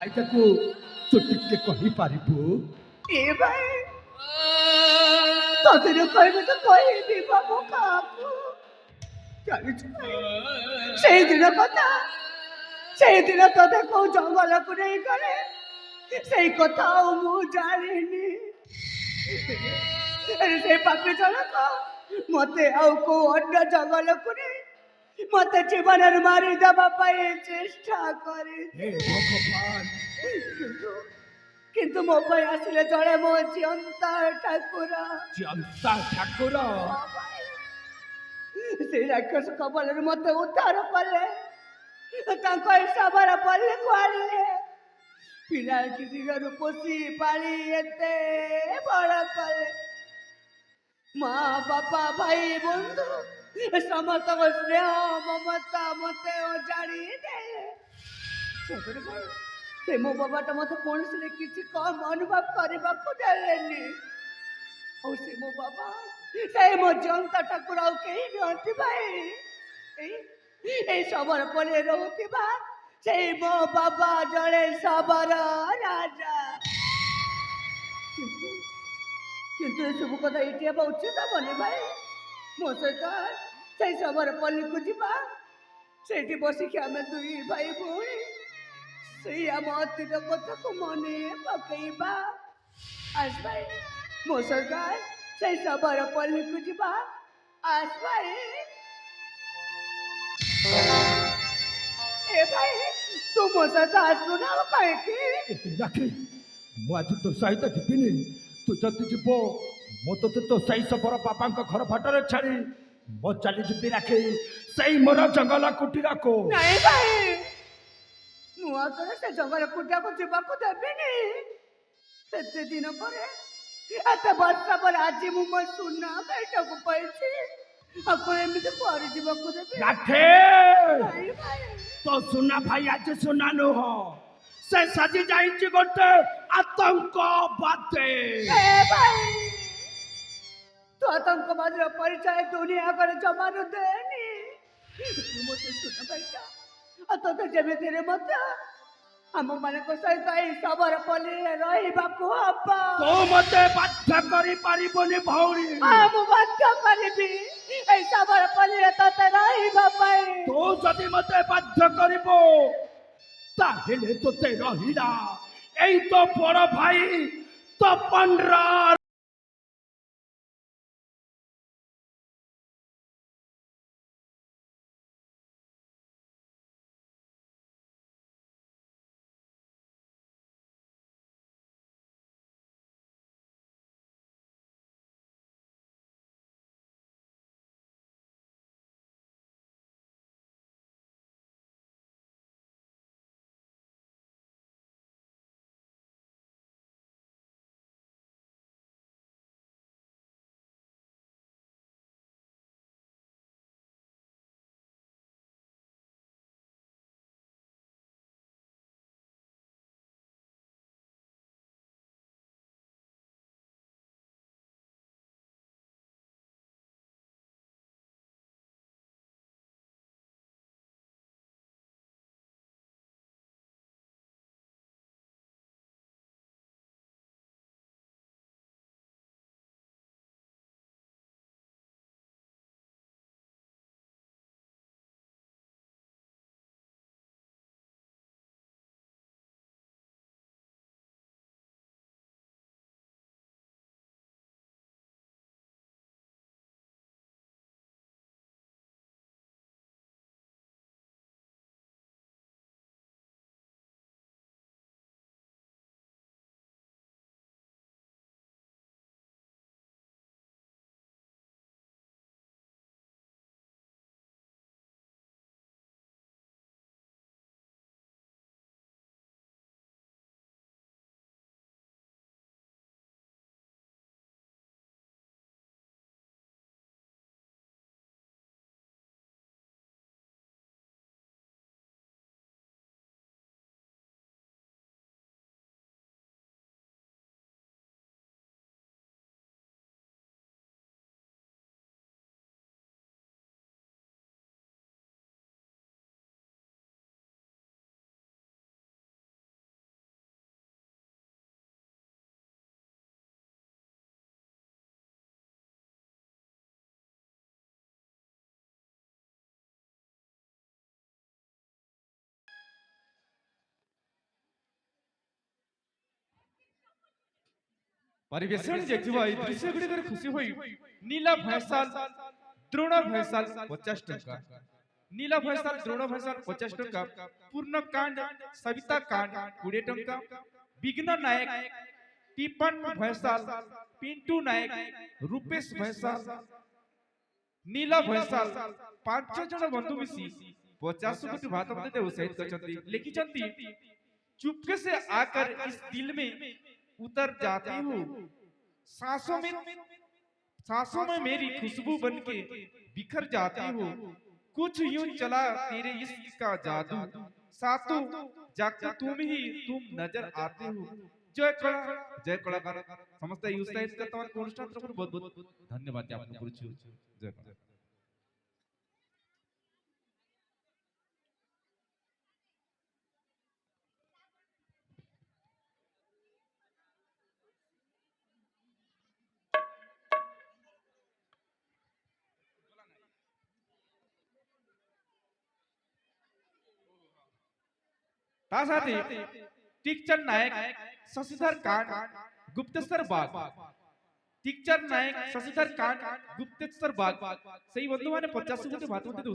ଏଇଟାକୁ ତୁ ଟିକେ କହିପାରିବୁ? ଏ ଭାଇ ତତେ କହିବି ତ କହିବି ବାବୁ କାହାକୁ ଜାଣିଛୁ ଭାଇ ସେଇଦିନ କଥା ସେଇଦିନ ତତେ କୋଉ ଜଙ୍ଗଲକୁ ନେଇ ଗଲେ ସେଇ କଥା ଆଉ ମୁଁ ଜାଣିନି ସେ ପାପି ଜଣକ ମତେ ଆଉ କୋଉ ଅନ୍ୟ ଜଙ୍ଗଲକୁ ନେଇ ମତେ ଜୀବନରେ ମାରିଦେବା ପାଇଁ ଚେଷ୍ଟା କରି ହେ ଭଗବାନ! କିନ୍ତୁ କିନ୍ତୁ ମୋ ପାଇଁ ଆସିଲେ ଜଣେ ମୋ ଜିଅନ୍ତା ଠାକୁର ଜନ୍ତା ଠାକୁର ସେଇ ରାକ୍ଷସ କବଳରୁ ମତେ ଉଦ୍ଧାର କଲେ ତାଙ୍କ ହିସାବର ପଲ୍ଲୀକୁ ଆଣିଲେ ପିଲାଟି ଦିନରୁ ପୋଷି ପାଳି ଏତେ ବଡ଼ କଲେ ମା ବାପା ଭାଇ ବନ୍ଧୁ ସମସ୍ତଙ୍କ ସ୍ନେହ ମମତା ମତେ ଅଜାଡ଼ି ଦେଲେ ସତରେ ଭାଇ ସେ ମୋ ବାବାଟା ମତେ କୌଣସି କିଛି କମ ଅନୁଭବ କରିବାକୁ ଦେଲେନି ଆଉ ସେ ମୋ ବାବା ସେ ମୋ ଜନ୍ତା ଠାକୁର ଆଉ କେହି ନୁହନ୍ତି ଭାଇ ଏଇ ଶବର ପଲ୍ଲୀରେ ରହୁଥିବା ସେଇ ମୋ ବାବା ଜଣେ ଶବର ରାଜା କିନ୍ତୁ ଏସବୁ କଥା ଏଇଠି ହେବା ଉଚିତ ହବନି ଭାଇ ମୋ ସହିତ ସେଇ ଶବର ପଲ୍ଲୀକୁ ଯିବା ସେଇଠି ବସିକି ଆମେ ଦୁଇ ଭାଇ ଭଉଣୀ ସେଇ ଆମ ଅତୀତ କଥାକୁ ମନେ ପକେଇବା ଆସ ଭାଇ ମୋ ସହିତ ସେଇ ଶବର ପଲ୍ଲୀକୁ ଯିବା ଆସ ଭାଇ ଏ ଭାଇ ତୁ ମୋ ସହିତ ଆସୁ ନା କାହିଁକି ରାକ୍ଷୀ ମୁଁ ଆଜି ତୋ ସହିତ ଯିବିନି ତୁ ଯଦି ଯିବ ମୁଁ ତୋତେ ତୋ ସେଇ ସବର ବାପାଙ୍କ ଘର ବାଟରେ ଛାଡ଼ି ମୋ ଚାଲିଯିବି ରାକ୍ଷୀ ସେଇ ମୋର ଜଙ୍ଗଲ କୁଟୀରକୁ। ନାଇଁ ଭାଇ ମୁଁ ଆଉ ତୋର ସେ ଜଙ୍ଗଲ କୁଟିଆକୁ ଯିବାକୁ ଦେବିନି ଏତେ ଦିନ ପରେ ଏତେ ବର୍ଷ ପରେ ଆଜି ମୁଁ ମୋ ସୁନା ବେଟକୁ ପାଇଛି ଆପଣ ଏମିତି କୁଆଡ଼େ ଯିବାକୁ ଦେବି ରାକ୍ଷୀ ନାଇଁ ଭାଇ ତୋ ସୁନା ଭାଇ ଆଜି ସୁନା ନୁହଁ ସେ ସାଜି ଯାଇଛି ଗୋଟେ ଆତଙ୍କବାଦୀ। ଏ ଭାଇ ତୁ ଆତଙ୍କବାଦୀର ପରିଚୟ ଦୁନିଆ ଆଗରେ ଜମାରୁ ଦେନି ତୁ ମୋ ସେ ସୁନା ଭାଇଟା ଆଉ ତୋତେ ଯେମିତିରେ ମଧ୍ୟ ଆମମାନଙ୍କ ସହିତ ଏଇ ଶବର ପଲ୍ଲୀରେ ରହିବାକୁ ହବ ତୁ ମତେ ବାଧ୍ୟ କରିପାରିବୁନି ଭଉଣୀ। ମୁଁ ବାଧ୍ୟ କରିବି ଏଇ ଶବର ପଲ୍ଲୀରେ ତତେ ରହିବା ପାଇଁ ତୁ ଯଦି ମତେ ବାଧ୍ୟ କରିବୁ ତାହେଲେ ତୋତେ ରହିଲା ଏଇ ତ ବଡ ଭାଇ ତପନର परिवेशन जेथिबा ए दृश्य गुडी कर खुशी होई नीला भैसाल द्रोण भैसाल 50 टका नीला भैसाल द्रोण भैसाल 50 टका पूर्ण कांड सविता कांड 20 टका विघ्न नायक टीपन भैसाल पिंटू नायक रूपेश भैसाल नीला भैसाल 5 जन बंधु मिसी 50 कोटी भात मते उत्साहित करछंती लिखिछंती चुपके से आकर इस दिल में उतर जाती हूँ सांसों में मेरी खुशबू बनके बिखर जाती हूँ कुछ यूं चला तेरे इश्क का जादू सातों जागते तुम नजर आते हो जय कलाकार समस्त उत्साहित करता अनुष्ठान बहुत बहुत धन्यवाद ज्ञापन करुछु जय कला तासाती टीचर नायक शशिधर कांड गुप्तेश्वर बाग टीचर नायक शशिधर कांड गुप्तेश्वर बाग सही बंधु माने 50 कोटी भात मते